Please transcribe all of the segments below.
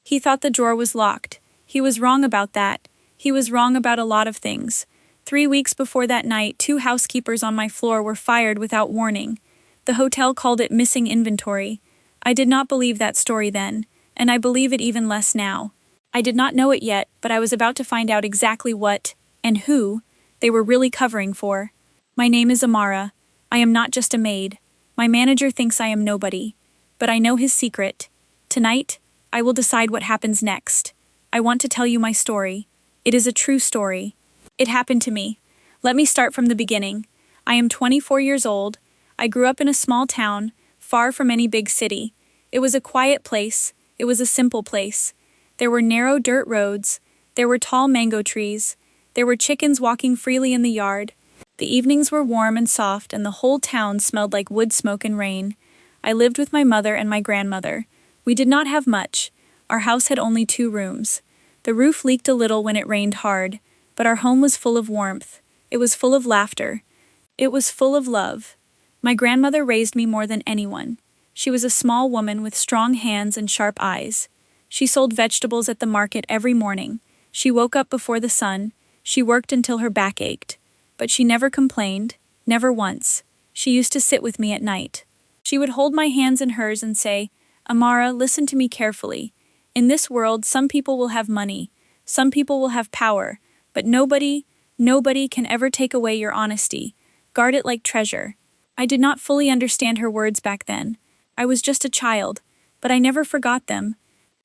He thought the drawer was locked. He was wrong about that. He was wrong about a lot of things. 3 weeks before that night, 2 housekeepers on my floor were fired without warning. The hotel called it missing inventory. I did not believe that story then, and I believe it even less now. I did not know it yet, but I was about to find out exactly what, and who, they were really covering for. My name is Amara. I am not just a maid. My manager thinks I am nobody. But I know his secret. Tonight, I will decide what happens next. I want to tell you my story. It is a true story. It happened to me. Let me start from the beginning. I am 24 years old. I grew up in a small town, far from any big city. It was a quiet place. It was a simple place. There were narrow dirt roads. There were tall mango trees. There were chickens walking freely in the yard. The evenings were warm and soft, and the whole town smelled like wood smoke and rain. I lived with my mother and my grandmother. We did not have much. Our house had only 2 rooms. The roof leaked a little when it rained hard, but our home was full of warmth. It was full of laughter. It was full of love. My grandmother raised me more than anyone. She was a small woman with strong hands and sharp eyes. She sold vegetables at the market every morning. She woke up before the sun. She worked until her back ached. But she never complained, never once. She used to sit with me at night. She would hold my hands in hers and say, "Amara, listen to me carefully. In this world, some people will have money. Some people will have power. But nobody can ever take away your honesty. Guard it like treasure." I did not fully understand her words back then. I was just a child, but I never forgot them.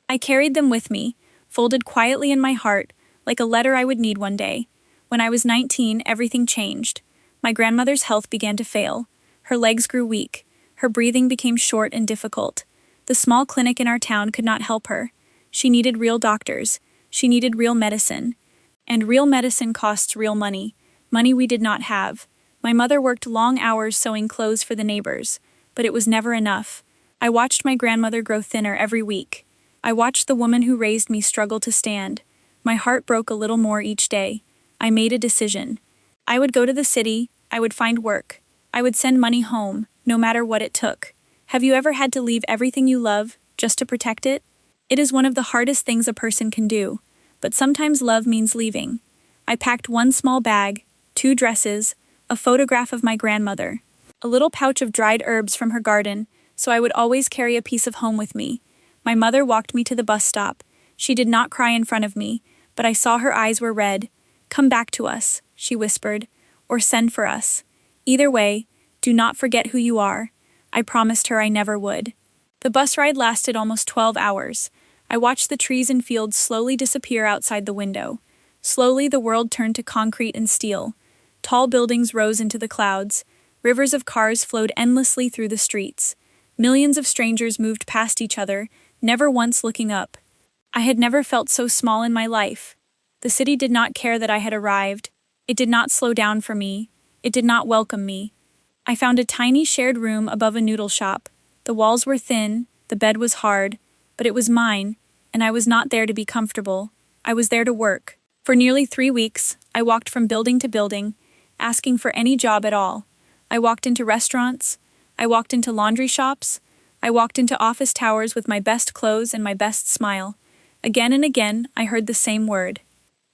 I carried them with me, folded quietly in my heart, like a letter I would need one day. When I was 19, everything changed. My grandmother's health began to fail. Her legs grew weak. Her breathing became short and difficult. The small clinic in our town could not help her. She needed real doctors. She needed real medicine. And real medicine costs real money. Money we did not have. My mother worked long hours sewing clothes for the neighbors, but it was never enough. I watched my grandmother grow thinner every week. I watched the woman who raised me struggle to stand. My heart broke a little more each day. I made a decision. I would go to the city. I would find work. I would send money home, no matter what it took. Have you ever had to leave everything you love just to protect it? It is one of the hardest things a person can do, but sometimes love means leaving. I packed 1 small bag, 2 dresses, a photograph of my grandmother, a little pouch of dried herbs from her garden, so I would always carry a piece of home with me. My mother walked me to the bus stop. She did not cry in front of me, but I saw her eyes were red. "Come back to us," she whispered, "or send for us. Either way, do not forget who you are." I promised her I never would. The bus ride lasted almost 12 hours. I watched the trees and fields slowly disappear outside the window. Slowly, the world turned to concrete and steel. Tall buildings rose into the clouds. Rivers of cars flowed endlessly through the streets. Millions of strangers moved past each other, never once looking up. I had never felt so small in my life. The city did not care that I had arrived. It did not slow down for me. It did not welcome me. I found a tiny shared room above a noodle shop. The walls were thin, the bed was hard, but it was mine, and I was not there to be comfortable. I was there to work. For nearly 3 weeks, I walked from building to building, asking for any job at all. I walked into restaurants. I walked into laundry shops. I walked into office towers with my best clothes and my best smile. Again and again, I heard the same word.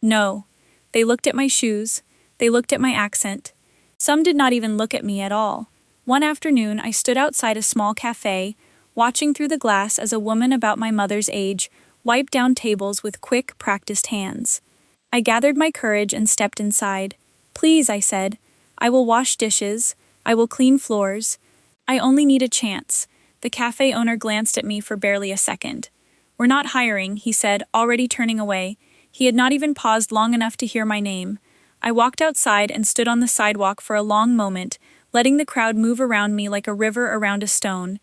No. They looked at my shoes. They looked at my accent. Some did not even look at me at all. One afternoon, I stood outside a small cafe, watching through the glass as a woman about my mother's age wiped down tables with quick, practiced hands. I gathered my courage and stepped inside. "Please," I said. "I will wash dishes. I will clean floors. I only need a chance." The cafe owner glanced at me for barely a second. "We're not hiring," he said, already turning away. He had not even paused long enough to hear my name. I walked outside and stood on the sidewalk for a long moment, letting the crowd move around me like a river around a stone.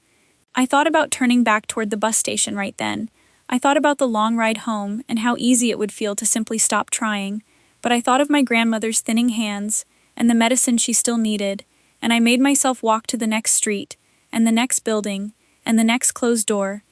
I thought about turning back toward the bus station right then. I thought about the long ride home and how easy it would feel to simply stop trying. But I thought of my grandmother's thinning hands and the medicine she still needed, and I made myself walk to the next street, and the next building, and the next closed door.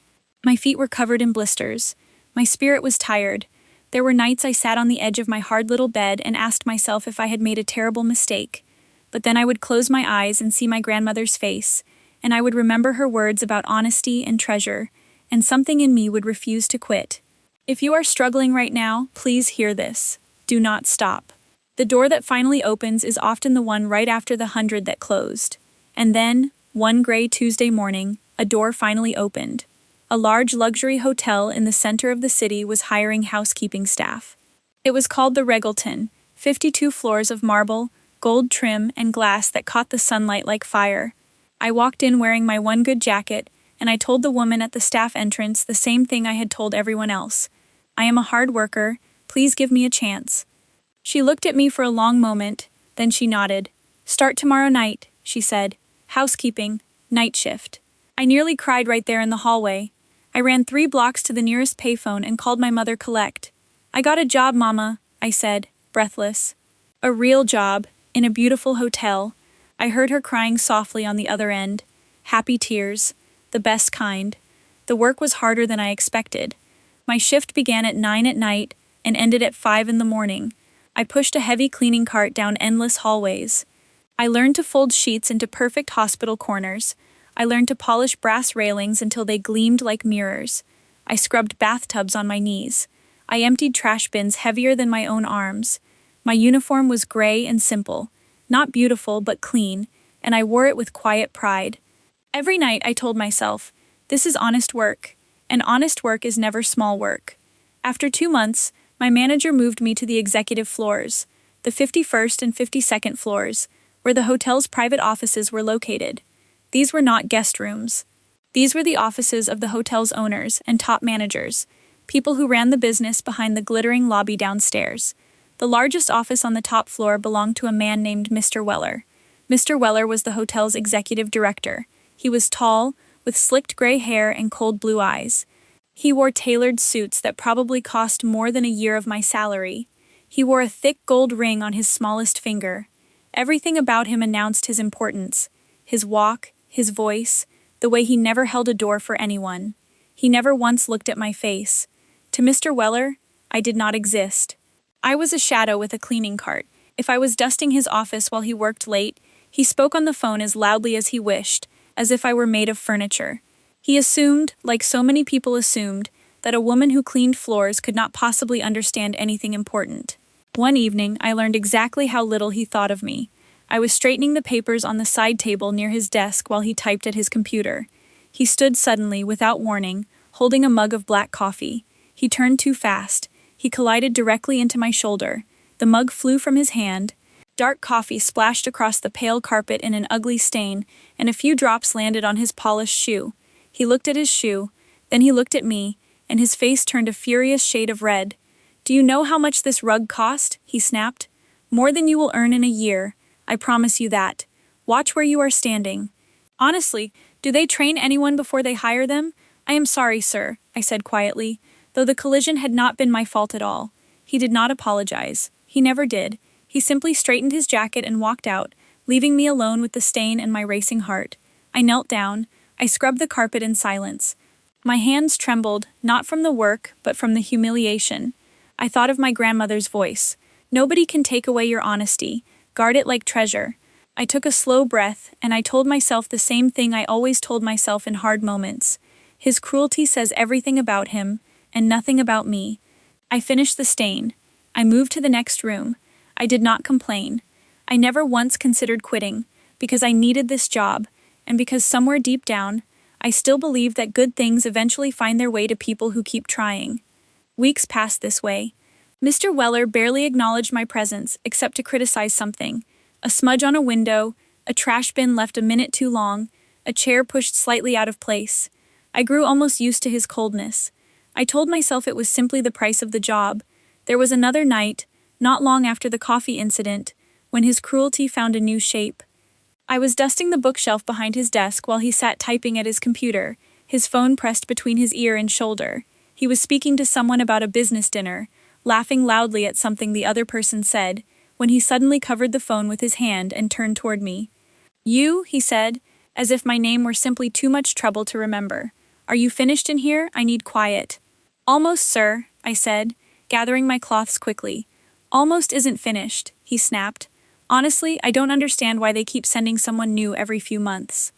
My feet were covered in blisters. My spirit was tired. There were nights I sat on the edge of my hard little bed and asked myself if I had made a terrible mistake. But then I would close my eyes and see my grandmother's face, and I would remember her words about honesty and treasure, and something in me would refuse to quit. If you are struggling right now, please hear this. Do not stop. The door that finally opens is often the one right after the 100 that closed. And then, one gray Tuesday morning, a door finally opened. A large luxury hotel in the center of the city was hiring housekeeping staff. It was called the Regleton, 52 floors of marble, gold trim, and glass that caught the sunlight like fire. I walked in wearing my one good jacket, and I told the woman at the staff entrance the same thing I had told everyone else. I am a hard worker, please give me a chance. She looked at me for a long moment, then she nodded. Start tomorrow night, she said. Housekeeping, night shift. I nearly cried right there in the hallway. I ran 3 blocks to the nearest payphone and called my mother collect. I got a job, Mama, I said, breathless. A real job, in a beautiful hotel. I heard her crying softly on the other end. Happy tears, the best kind. The work was harder than I expected. My shift began at 9 at night and ended at 5 in the morning. I pushed a heavy cleaning cart down endless hallways. I learned to fold sheets into perfect hospital corners. I learned to polish brass railings until they gleamed like mirrors. I scrubbed bathtubs on my knees. I emptied trash bins heavier than my own arms. My uniform was gray and simple, not beautiful but clean, and I wore it with quiet pride. Every night I told myself, this is honest work, and honest work is never small work. After 2 months, my manager moved me to the executive floors, the 51st and 52nd floors, where the hotel's private offices were located. These were not guest rooms. These were the offices of the hotel's owners and top managers, people who ran the business behind the glittering lobby downstairs. The largest office on the top floor belonged to a man named Mr. Weller. Mr. Weller was the hotel's executive director. He was tall, with slicked gray hair and cold blue eyes. He wore tailored suits that probably cost more than a year of my salary. He wore a thick gold ring on his smallest finger. Everything about him announced his importance. His walk, his voice, the way he never held a door for anyone. He never once looked at my face. To Mr. Weller, I did not exist. I was a shadow with a cleaning cart. If I was dusting his office while he worked late, he spoke on the phone as loudly as he wished, as if I were made of furniture. He assumed, like so many people assumed, that a woman who cleaned floors could not possibly understand anything important. One evening, I learned exactly how little he thought of me. I was straightening the papers on the side table near his desk while he typed at his computer. He stood suddenly, without warning, holding a mug of black coffee. He turned too fast. He collided directly into my shoulder. The mug flew from his hand. Dark coffee splashed across the pale carpet in an ugly stain, and a few drops landed on his polished shoe. He looked at his shoe, then he looked at me, and his face turned a furious shade of red. Do you know how much this rug cost? He snapped. More than you will earn in a year. I promise you that. Watch where you are standing. Honestly, do they train anyone before they hire them? I am sorry, sir, I said quietly, though the collision had not been my fault at all. He did not apologize. He never did. He simply straightened his jacket and walked out, leaving me alone with the stain and my racing heart. I knelt down. I scrubbed the carpet in silence. My hands trembled, not from the work, but from the humiliation. I thought of my grandmother's voice. Nobody can take away your honesty. Guard it like treasure. I took a slow breath, and I told myself the same thing I always told myself in hard moments. His cruelty says everything about him, and nothing about me. I finished the stain. I moved to the next room. I did not complain. I never once considered quitting, because I needed this job, and because somewhere deep down, I still believed that good things eventually find their way to people who keep trying. Weeks passed this way. Mr. Weller barely acknowledged my presence except to criticize something. A smudge on a window, a trash bin left a minute too long, a chair pushed slightly out of place. I grew almost used to his coldness. I told myself it was simply the price of the job. There was another night, not long after the coffee incident, when his cruelty found a new shape. I was dusting the bookshelf behind his desk while he sat typing at his computer, his phone pressed between his ear and shoulder. He was speaking to someone about a business dinner, laughing loudly at something the other person said, when he suddenly covered the phone with his hand and turned toward me. You, he said, as if my name were simply too much trouble to remember. Are you finished in here? I need quiet. Almost, sir, I said, gathering my cloths quickly. Almost isn't finished, he snapped. Honestly, I don't understand why they keep sending someone new every few months.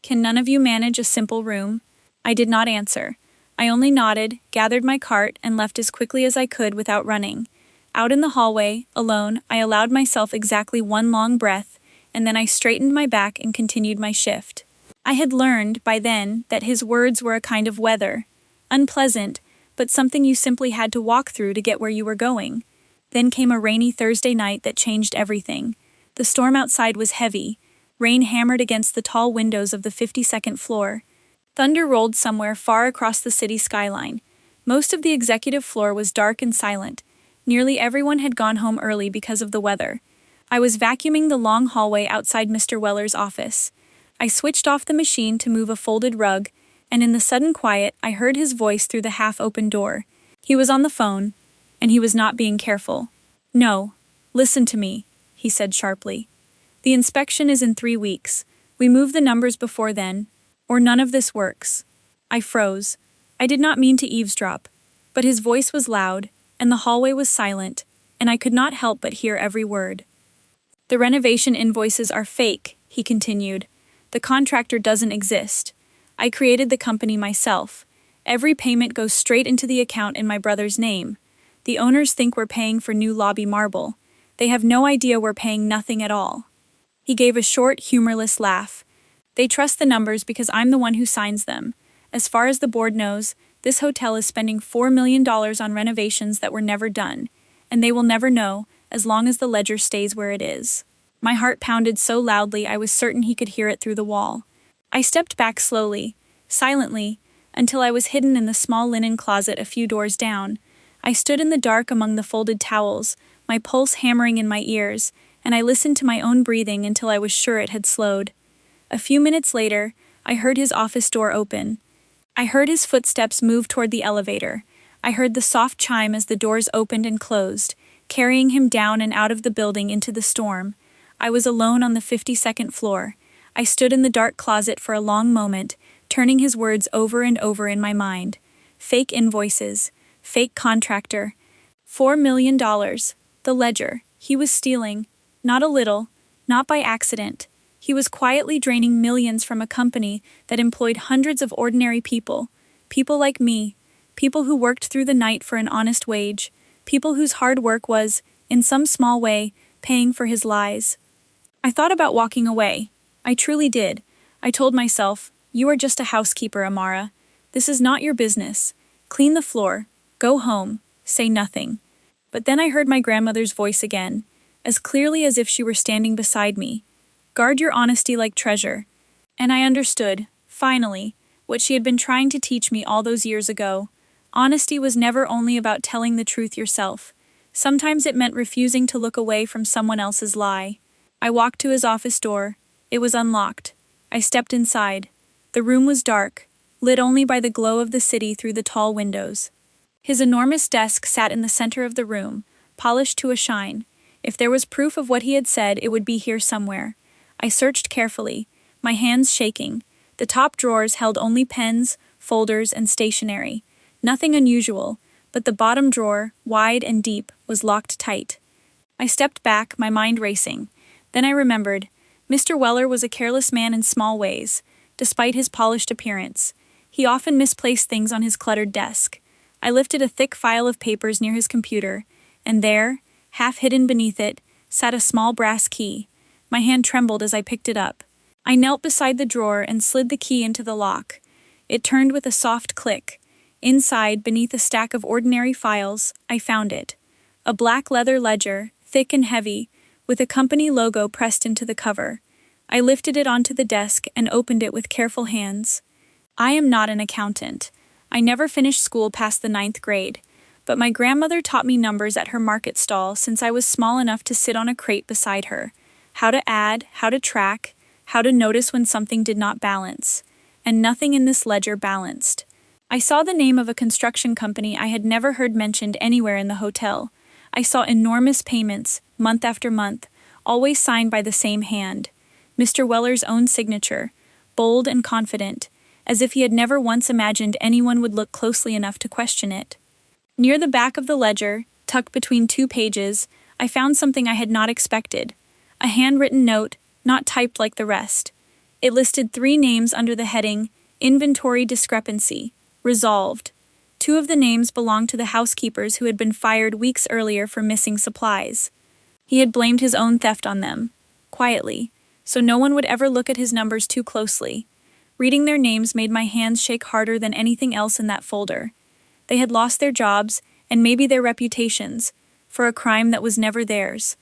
Can none of you manage a simple room? I did not answer. I only nodded, gathered my cart, and left as quickly as I could without running. Out in the hallway, alone, I allowed myself exactly one long breath, and then I straightened my back and continued my shift. I had learned, by then, that his words were a kind of weather. Unpleasant, but something you simply had to walk through to get where you were going. Then came a rainy Thursday night that changed everything. The storm outside was heavy. Rain hammered against the tall windows of the 52nd floor. Thunder rolled somewhere far across the city skyline. Most of the executive floor was dark and silent. Nearly everyone had gone home early because of the weather. I was vacuuming the long hallway outside Mr. Weller's office. I switched off the machine to move a folded rug, and in the sudden quiet, I heard his voice through the half-open door. He was on the phone, and he was not being careful. "No, listen to me," he said sharply. "The inspection is in 3 weeks. We move the numbers before then, or none of this works." I froze. I did not mean to eavesdrop, but his voice was loud, and the hallway was silent, and I could not help but hear every word. "The renovation invoices are fake," he continued. "The contractor doesn't exist. I created the company myself. Every payment goes straight into the account in my brother's name. The owners think we're paying for new lobby marble. They have no idea we're paying nothing at all." He gave a short, humorless laugh. "They trust the numbers because I'm the one who signs them. As far as the board knows, this hotel is spending $4 million on renovations that were never done, and they will never know as long as the ledger stays where it is." My heart pounded so loudly I was certain he could hear it through the wall. I stepped back slowly, silently, until I was hidden in the small linen closet a few doors down. I stood in the dark among the folded towels, my pulse hammering in my ears, and I listened to my own breathing until I was sure it had slowed. A few minutes later, I heard his office door open. I heard his footsteps move toward the elevator. I heard the soft chime as the doors opened and closed, carrying him down and out of the building into the storm. I was alone on the 52nd floor. I stood in the dark closet for a long moment, turning his words over and over in my mind. Fake invoices, fake contractor, $4 million, the ledger. He was stealing, not a little, not by accident. He was quietly draining millions from a company that employed hundreds of ordinary people like me, people who worked through the night for an honest wage, people whose hard work was, in some small way, paying for his lies. I thought about walking away. I truly did. I told myself, "You are just a housekeeper, Amara. This is not your business. Clean the floor, go home, say nothing." But then I heard my grandmother's voice again, as clearly as if she were standing beside me. "Guard your honesty like treasure." And I understood, finally, what she had been trying to teach me all those years ago. Honesty was never only about telling the truth yourself. Sometimes it meant refusing to look away from someone else's lie. I walked to his office door. It was unlocked. I stepped inside. The room was dark, lit only by the glow of the city through the tall windows. His enormous desk sat in the center of the room, polished to a shine. If there was proof of what he had said, it would be here somewhere. I searched carefully, my hands shaking. The top drawers held only pens, folders, and stationery. Nothing unusual, but the bottom drawer, wide and deep, was locked tight. I stepped back, my mind racing. Then I remembered. Mr. Weller was a careless man in small ways, despite his polished appearance. He often misplaced things on his cluttered desk. I lifted a thick file of papers near his computer, and there, half hidden beneath it, sat a small brass key. My hand trembled as I picked it up. I knelt beside the drawer and slid the key into the lock. It turned with a soft click. Inside, beneath a stack of ordinary files, I found it. A black leather ledger, thick and heavy, with a company logo pressed into the cover. I lifted it onto the desk and opened it with careful hands. I am not an accountant. I never finished school past the 9th grade, but my grandmother taught me numbers at her market stall since I was small enough to sit on a crate beside her. How to add, how to track, how to notice when something did not balance. And nothing in this ledger balanced. I saw the name of a construction company I had never heard mentioned anywhere in the hotel. I saw enormous payments, month after month, always signed by the same hand. Mr. Weller's own signature, bold and confident, as if he had never once imagined anyone would look closely enough to question it. Near the back of the ledger, tucked between 2 pages, I found something I had not expected. A handwritten note, not typed like the rest. It listed 3 names under the heading, Inventory Discrepancy. Resolved. Two of the names belonged to the housekeepers who had been fired weeks earlier for missing supplies. He had blamed his own theft on them, quietly, so no one would ever look at his numbers too closely. Reading their names made my hands shake harder than anything else in that folder. They had lost their jobs, and maybe their reputations, for a crime that was never theirs.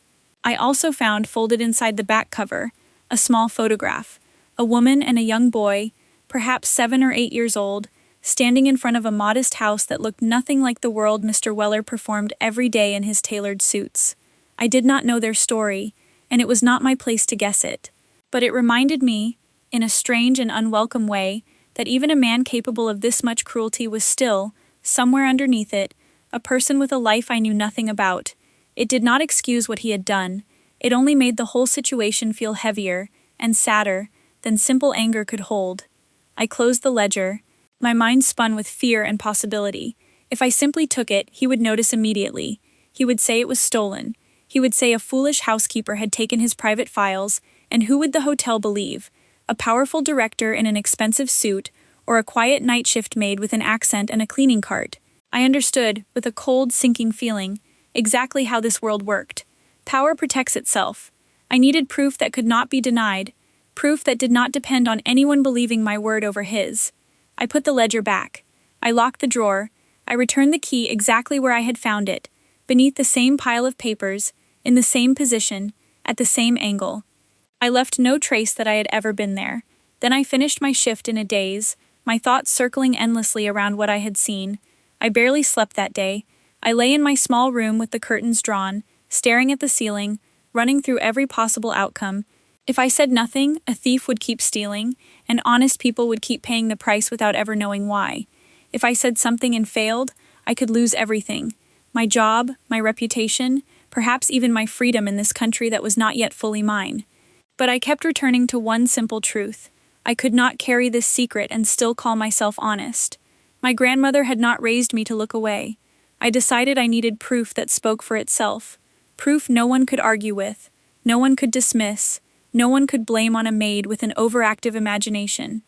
I also found, folded inside the back cover, a small photograph. A woman and a young boy, perhaps 7 or 8 years old, standing in front of a modest house that looked nothing like the world Mr. Weller performed every day in his tailored suits. I did not know their story, and it was not my place to guess it. But it reminded me, in a strange and unwelcome way, that even a man capable of this much cruelty was still, somewhere underneath it, a person with a life I knew nothing about. It did not excuse what he had done. It only made the whole situation feel heavier and sadder than simple anger could hold. I closed the ledger. My mind spun with fear and possibility. If I simply took it, he would notice immediately. He would say it was stolen. He would say a foolish housekeeper had taken his private files, and who would the hotel believe? A powerful director in an expensive suit, or a quiet night shift maid with an accent and a cleaning cart? I understood, with a cold, sinking feeling, exactly how this world worked. Power protects itself. I needed proof that could not be denied, proof that did not depend on anyone believing my word over his. I put the ledger back. I locked the drawer. I returned the key exactly where I had found it, beneath the same pile of papers, in the same position, at the same angle. I left no trace that I had ever been there. Then I finished my shift in a daze, my thoughts circling endlessly around what I had seen. I barely slept that day. I lay in my small room with the curtains drawn, staring at the ceiling, running through every possible outcome. If I said nothing, a thief would keep stealing, and honest people would keep paying the price without ever knowing why. If I said something and failed, I could lose everything. My job, my reputation, perhaps even my freedom in this country that was not yet fully mine. But I kept returning to one simple truth. I could not carry this secret and still call myself honest. My grandmother had not raised me to look away. I decided I needed proof that spoke for itself. Proof no one could argue with, no one could dismiss, no one could blame on a maid with an overactive imagination.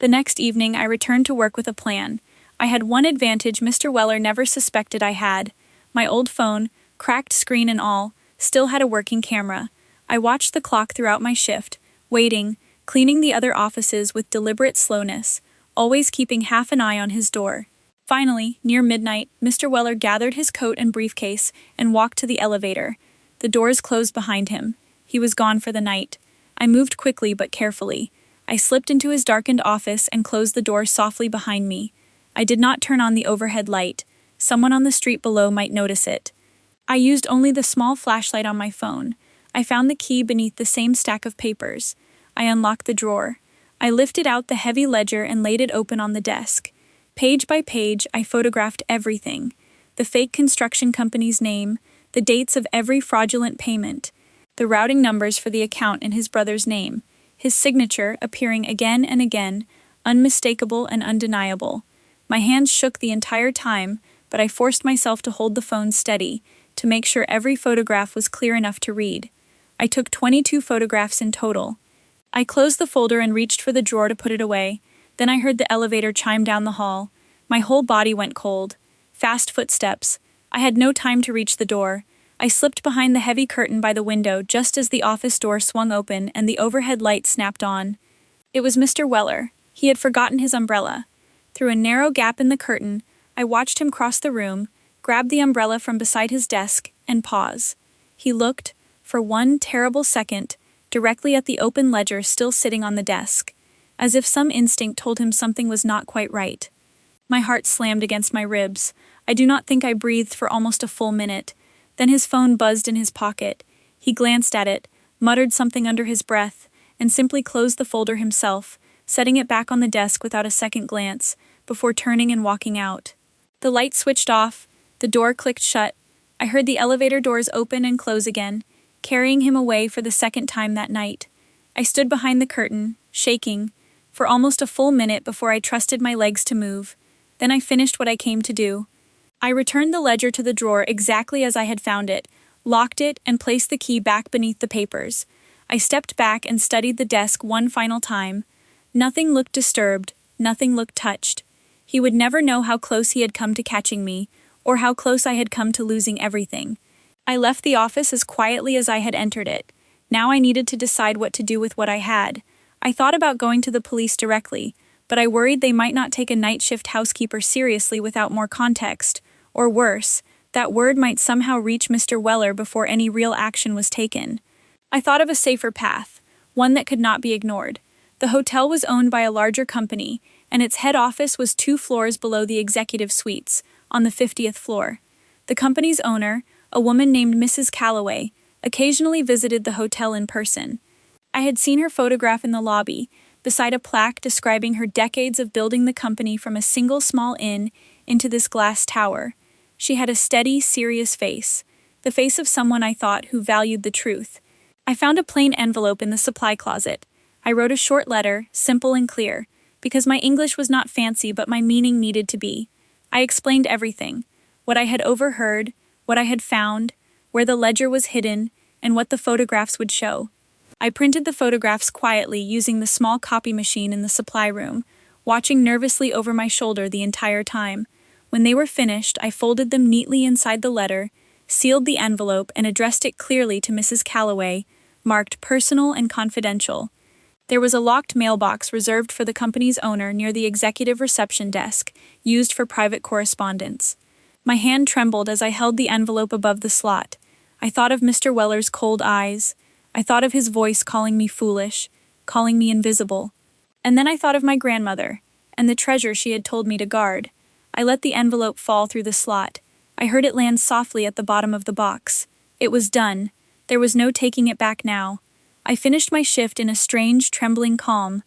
The next evening I returned to work with a plan. I had one advantage Mr. Weller never suspected I had. My old phone, cracked screen and all, still had a working camera. I watched the clock throughout my shift, waiting, cleaning the other offices with deliberate slowness, always keeping half an eye on his door. Finally, near midnight, Mr. Weller gathered his coat and briefcase and walked to the elevator. The doors closed behind him. He was gone for the night. I moved quickly but carefully. I slipped into his darkened office and closed the door softly behind me. I did not turn on the overhead light. Someone on the street below might notice it. I used only the small flashlight on my phone. I found the key beneath the same stack of papers. I unlocked the drawer. I lifted out the heavy ledger and laid it open on the desk. Page by page, I photographed everything. The fake construction company's name, the dates of every fraudulent payment, the routing numbers for the account in his brother's name, his signature appearing again and again, unmistakable and undeniable. My hands shook the entire time, but I forced myself to hold the phone steady, to make sure every photograph was clear enough to read. I took 22 photographs in total. I closed the folder and reached for the drawer to put it away. Then I heard the elevator chime down the hall. My whole body went cold. Fast footsteps. I had no time to reach the door. I slipped behind the heavy curtain by the window just as the office door swung open and the overhead light snapped on. It was Mr. Weller. He had forgotten his umbrella. Through a narrow gap in the curtain, I watched him cross the room, grab the umbrella from beside his desk, and pause. He looked, for one terrible second, directly at the open ledger still sitting on the desk, as if some instinct told him something was not quite right. My heart slammed against my ribs. I do not think I breathed for almost a full minute. Then his phone buzzed in his pocket. He glanced at it, muttered something under his breath, and simply closed the folder himself, setting it back on the desk without a second glance, before turning and walking out. The light switched off, the door clicked shut. I heard the elevator doors open and close again, carrying him away for the second time that night. I stood behind the curtain, shaking, for almost a full minute before I trusted my legs to move. Then I finished what I came to do. I returned the ledger to the drawer exactly as I had found it, locked it, and placed the key back beneath the papers. I stepped back and studied the desk one final time. Nothing looked disturbed, nothing looked touched. He would never know how close he had come to catching me, or how close I had come to losing everything. I left the office as quietly as I had entered it. Now I needed to decide what to do with what I had. I thought about going to the police directly, but I worried they might not take a night shift housekeeper seriously without more context, or worse, that word might somehow reach Mr. Weller before any real action was taken. I thought of a safer path, one that could not be ignored. The hotel was owned by a larger company, and its head office was 2 floors below the executive suites, on the 50th floor. The company's owner, a woman named Mrs. Calloway, occasionally visited the hotel in person. I had seen her photograph in the lobby, beside a plaque describing her decades of building the company from a single small inn into this glass tower. She had a steady, serious face, the face of someone I thought who valued the truth. I found a plain envelope in the supply closet. I wrote a short letter, simple and clear, because my English was not fancy but my meaning needed to be. I explained everything, what I had overheard, what I had found, where the ledger was hidden, and what the photographs would show. I printed the photographs quietly using the small copy machine in the supply room, watching nervously over my shoulder the entire time. When they were finished, I folded them neatly inside the letter, sealed the envelope, and addressed it clearly to Mrs. Calloway, marked personal and confidential. There was a locked mailbox reserved for the company's owner near the executive reception desk, used for private correspondence. My hand trembled as I held the envelope above the slot. I thought of Mr. Weller's cold eyes. I thought of his voice calling me foolish, calling me invisible. And then I thought of my grandmother, and the treasure she had told me to guard. I let the envelope fall through the slot. I heard it land softly at the bottom of the box. It was done. There was no taking it back now. I finished my shift in a strange, trembling calm.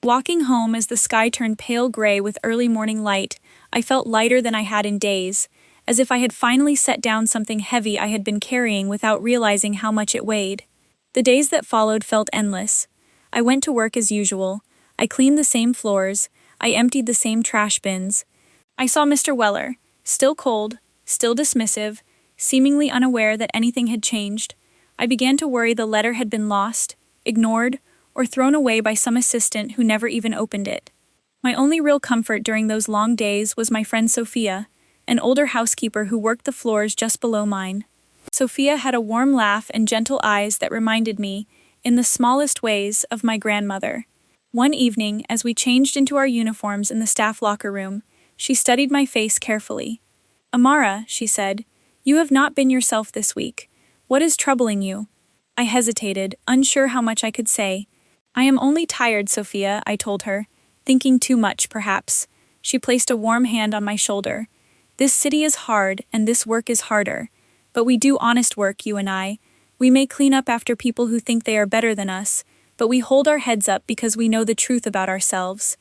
Walking home as the sky turned pale gray with early morning light, I felt lighter than I had in days, as if I had finally set down something heavy I had been carrying without realizing how much it weighed. The days that followed felt endless. I went to work as usual. I cleaned the same floors. I emptied the same trash bins. I saw Mr. Weller, still cold, still dismissive, seemingly unaware that anything had changed. I began to worry the letter had been lost, ignored, or thrown away by some assistant who never even opened it. My only real comfort during those long days was my friend Sophia, an older housekeeper who worked the floors just below mine. Sophia had a warm laugh and gentle eyes that reminded me, in the smallest ways, of my grandmother. One evening, as we changed into our uniforms in the staff locker room, she studied my face carefully. "Amara," she said, "you have not been yourself this week. What is troubling you?" I hesitated, unsure how much I could say. "I am only tired, Sophia," I told her, thinking too much, perhaps. She placed a warm hand on my shoulder. "This city is hard, and this work is harder. But we do honest work, you and I. We may clean up after people who think they are better than us, but we hold our heads up because we know the truth about ourselves.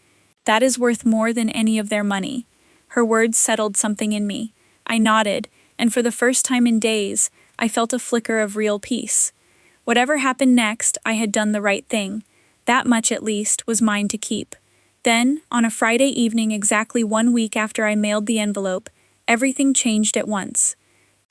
That is worth more than any of their money." Her words settled something in me. I nodded, and for the first time in days, I felt a flicker of real peace. Whatever happened next, I had done the right thing. That much, at least, was mine to keep. Then, on a Friday evening exactly 1 week after I mailed the envelope, everything changed at once.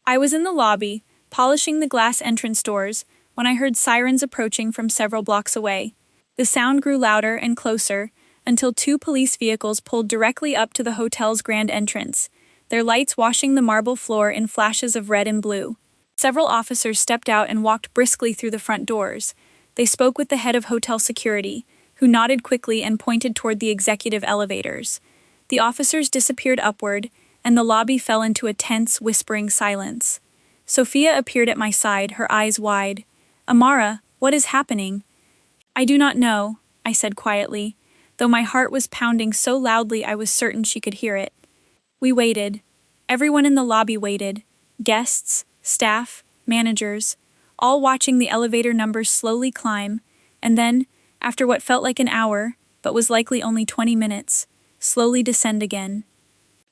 I was in the lobby, polishing the glass entrance doors, when I heard sirens approaching from several blocks away. The sound grew louder and closer, until 2 police vehicles pulled directly up to the hotel's grand entrance, their lights washing the marble floor in flashes of red and blue. Several officers stepped out and walked briskly through the front doors. They spoke with the head of hotel security, who nodded quickly and pointed toward the executive elevators. The officers disappeared upward, and the lobby fell into a tense, whispering silence. Sophia appeared at my side, her eyes wide. "Amara, what is happening?" "I do not know," I said quietly, though my heart was pounding so loudly I was certain she could hear it. We waited. Everyone in the lobby waited. Guests, staff, managers, all watching the elevator numbers slowly climb, and then, after what felt like an hour, but was likely only 20 minutes, slowly descend again.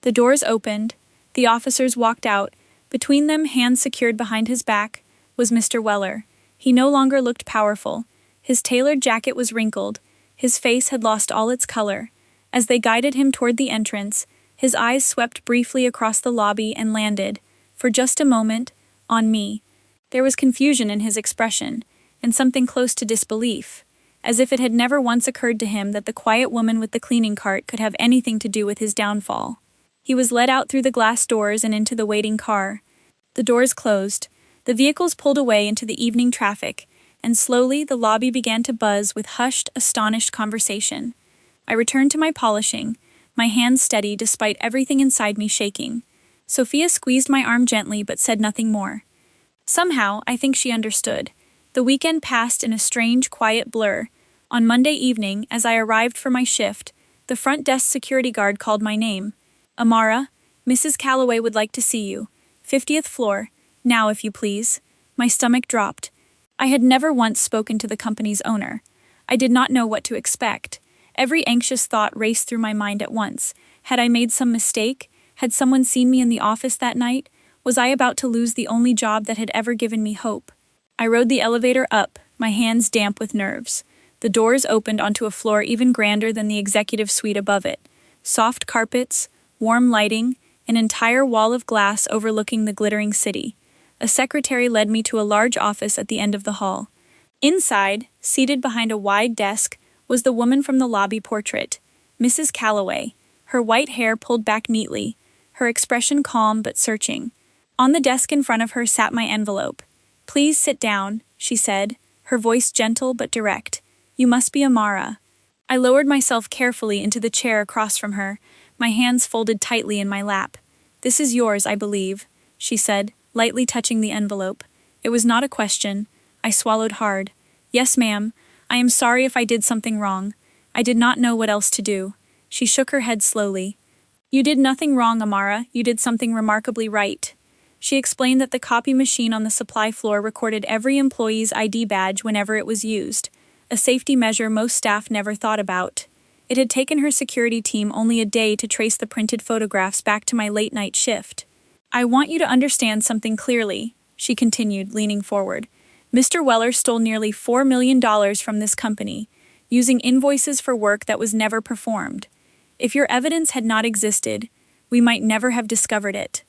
The doors opened, the officers walked out. Between them, hands secured behind his back, was Mr. Weller. He no longer looked powerful. His tailored jacket was wrinkled. His face had lost all its color. As they guided him toward the entrance, his eyes swept briefly across the lobby and landed, for just a moment, on me. There was confusion in his expression, and something close to disbelief. as if it had never once occurred to him that the quiet woman with the cleaning cart could have anything to do with his downfall. He was led out through the glass doors and into the waiting car. The doors closed. The vehicles pulled away into the evening traffic, and slowly the lobby began to buzz with hushed, astonished conversation. I returned to my polishing, my hands steady despite everything inside me shaking. Sophia squeezed my arm gently but said nothing more. Somehow, I think she understood. The weekend passed in a strange, quiet blur. On Monday evening, as I arrived for my shift, the front desk security guard called my name. Amara, Mrs. Calloway would like to see you. 50th floor. Now, if you please. My stomach dropped. I had never once spoken to the company's owner. I did not know what to expect. Every anxious thought raced through my mind at once. Had I made some mistake? Had someone seen me in the office that night? Was I about to lose the only job that had ever given me hope? I rode the elevator up, my hands damp with nerves. The doors opened onto a floor even grander than the executive suite above it. Soft carpets, warm lighting, an entire wall of glass overlooking the glittering city. A secretary led me to a large office at the end of the hall. Inside, seated behind a wide desk, was the woman from the lobby portrait, Mrs. Calloway, her white hair pulled back neatly, her expression calm but searching. On the desk in front of her sat my envelope. "Please sit down," she said, her voice gentle but direct. "You must be Amara." I lowered myself carefully into the chair across from her, my hands folded tightly in my lap. "This is yours, I believe," she said, lightly touching the envelope. It was not a question. I swallowed hard. "Yes, ma'am. I am sorry if I did something wrong. I did not know what else to do." She shook her head slowly. "You did nothing wrong, Amara. You did something remarkably right." She explained that the copy machine on the supply floor recorded every employee's ID badge whenever it was used, a safety measure most staff never thought about. It had taken her security team only a day to trace the printed photographs back to my late-night shift. "I want you to understand something clearly," she continued, leaning forward. "Mr. Weller stole nearly $4 million from this company, using invoices for work that was never performed. If your evidence had not existed, we might never have discovered it."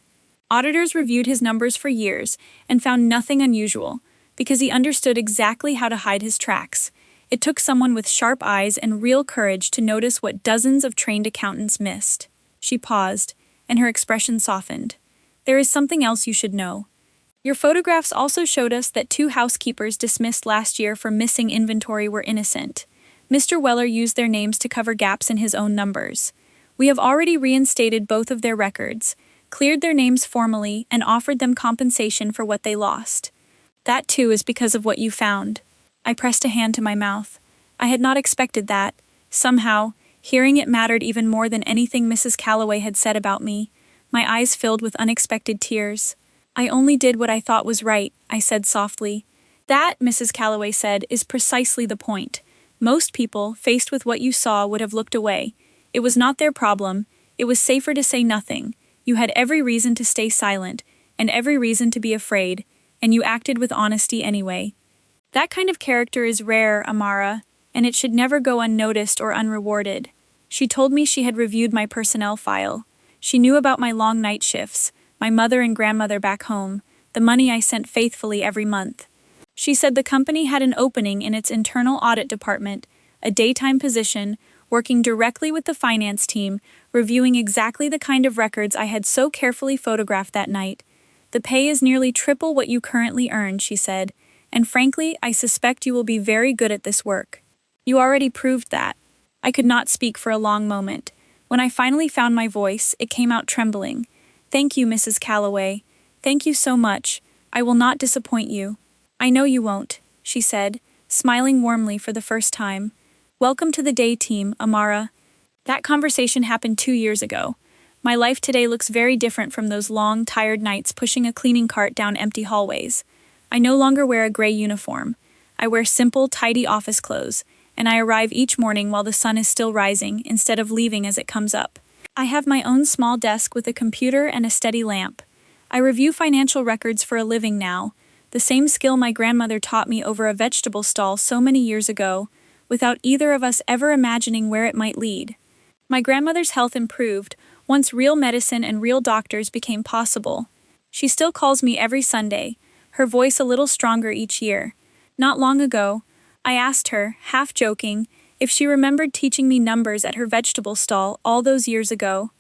Auditors reviewed his numbers for years and found nothing unusual, because he understood exactly how to hide his tracks. It took someone with sharp eyes and real courage to notice what dozens of trained accountants missed. She paused, and her expression softened. "There is something else you should know. Your photographs also showed us that 2 housekeepers dismissed last year for missing inventory were innocent. Mr. Weller used their names to cover gaps in his own numbers. We have already reinstated both of their records, cleared their names formally, and offered them compensation for what they lost. That too is because of what you found." I pressed a hand to my mouth. I had not expected that. Somehow, hearing it mattered even more than anything Mrs. Calloway had said about me. My eyes filled with unexpected tears. "I only did what I thought was right," I said softly. "That," Mrs. Calloway said, "is precisely the point. Most people, faced with what you saw, would have looked away. It was not their problem. It was safer to say nothing. You had every reason to stay silent, and every reason to be afraid, and you acted with honesty anyway. That kind of character is rare, Amara, and it should never go unnoticed or unrewarded." She told me she had reviewed my personnel file. She knew about my long night shifts, my mother and grandmother back home, the money I sent faithfully every month. She said the company had an opening in its internal audit department, a daytime position, working directly with the finance team, reviewing exactly the kind of records I had so carefully photographed that night. "The pay is nearly triple what you currently earn," she said, "and frankly, I suspect you will be very good at this work. You already proved that." I could not speak for a long moment. When I finally found my voice, it came out trembling. "Thank you, Mrs. Calloway. Thank you so much. I will not disappoint you." "I know you won't," she said, smiling warmly for the first time. "Welcome to the day team, Amara." That conversation happened 2 years ago. My life today looks very different from those long, tired nights pushing a cleaning cart down empty hallways. I no longer wear a gray uniform. I wear simple, tidy office clothes, and I arrive each morning while the sun is still rising instead of leaving as it comes up. I have my own small desk with a computer and a steady lamp. I review financial records for a living now, the same skill my grandmother taught me over a vegetable stall so many years ago, without either of us ever imagining where it might lead. My grandmother's health improved once real medicine and real doctors became possible. She still calls me every Sunday, her voice a little stronger each year. Not long ago, I asked her, half joking, if she remembered teaching me numbers at her vegetable stall all those years ago.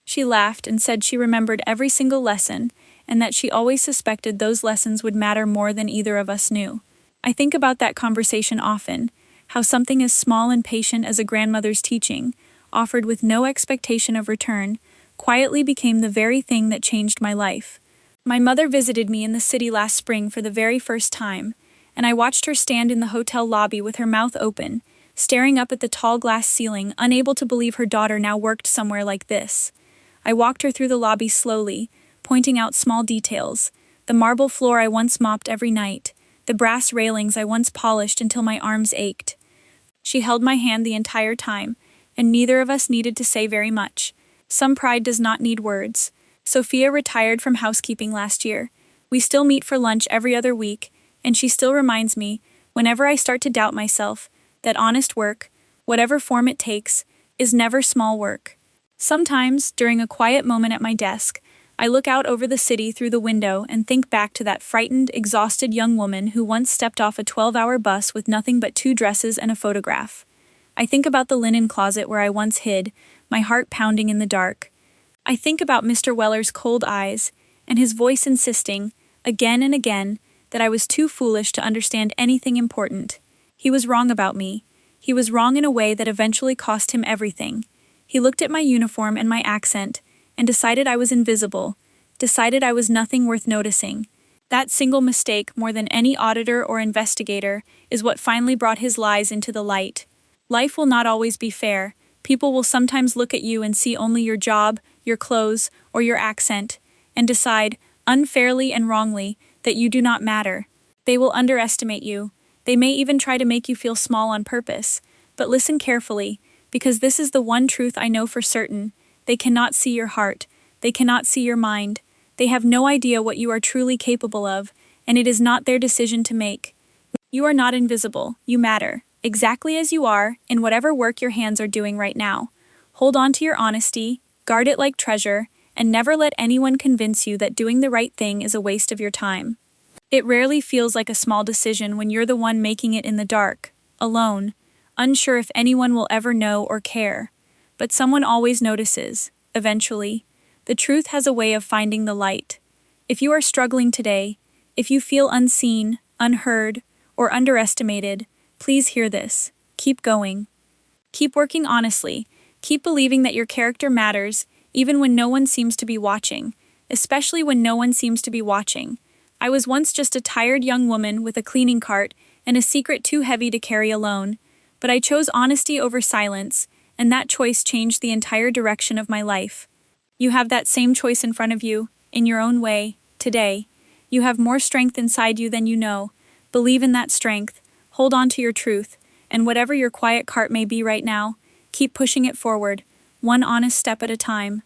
She laughed and said she remembered every single lesson, and that she always suspected those lessons would matter more than either of us knew. I think about that conversation often, how something as small and patient as a grandmother's teaching, offered with no expectation of return, quietly became the very thing that changed my life. My mother visited me in the city last spring for the very first time, and I watched her stand in the hotel lobby with her mouth open, staring up at the tall glass ceiling, unable to believe her daughter now worked somewhere like this. I walked her through the lobby slowly, pointing out small details: the marble floor I once mopped every night, the brass railings I once polished until my arms ached. She held my hand the entire time, and neither of us needed to say very much. Some pride does not need words. Sophia retired from housekeeping last year. We still meet for lunch every other week, and she still reminds me, whenever I start to doubt myself, that honest work, whatever form it takes, is never small work. Sometimes, during a quiet moment at my desk, I look out over the city through the window and think back to that frightened, exhausted young woman who once stepped off a 12-hour bus with nothing but 2 dresses and a photograph. I think about the linen closet where I once hid, my heart pounding in the dark. I think about Mr. Weller's cold eyes, and his voice insisting, again and again, that I was too foolish to understand anything important. He was wrong about me. He was wrong in a way that eventually cost him everything. He looked at my uniform and my accent, and decided I was invisible, decided I was nothing worth noticing. That single mistake, more than any auditor or investigator, is what finally brought his lies into the light. Life will not always be fair. People will sometimes look at you and see only your job, your clothes, or your accent, and decide, unfairly and wrongly, that you do not matter. They will underestimate you. They may even try to make you feel small on purpose. But listen carefully, because this is the one truth I know for certain. They cannot see your heart. They cannot see your mind. They have no idea what you are truly capable of, and it is not their decision to make. You are not invisible. You matter, exactly as you are, in whatever work your hands are doing right now. Hold on to your honesty, guard it like treasure, and never let anyone convince you that doing the right thing is a waste of your time. It rarely feels like a small decision when you're the one making it in the dark, alone, unsure if anyone will ever know or care. But someone always notices, eventually. The truth has a way of finding the light. If you are struggling today, if you feel unseen, unheard, or underestimated, please hear this. Keep going. Keep working honestly. Keep believing that your character matters, even when no one seems to be watching, especially when no one seems to be watching. I was once just a tired young woman with a cleaning cart and a secret too heavy to carry alone, but I chose honesty over silence, and that choice changed the entire direction of my life. You have that same choice in front of you, in your own way, today. You have more strength inside you than you know. Believe in that strength, hold on to your truth, and whatever your quiet cart may be right now, keep pushing it forward, one honest step at a time.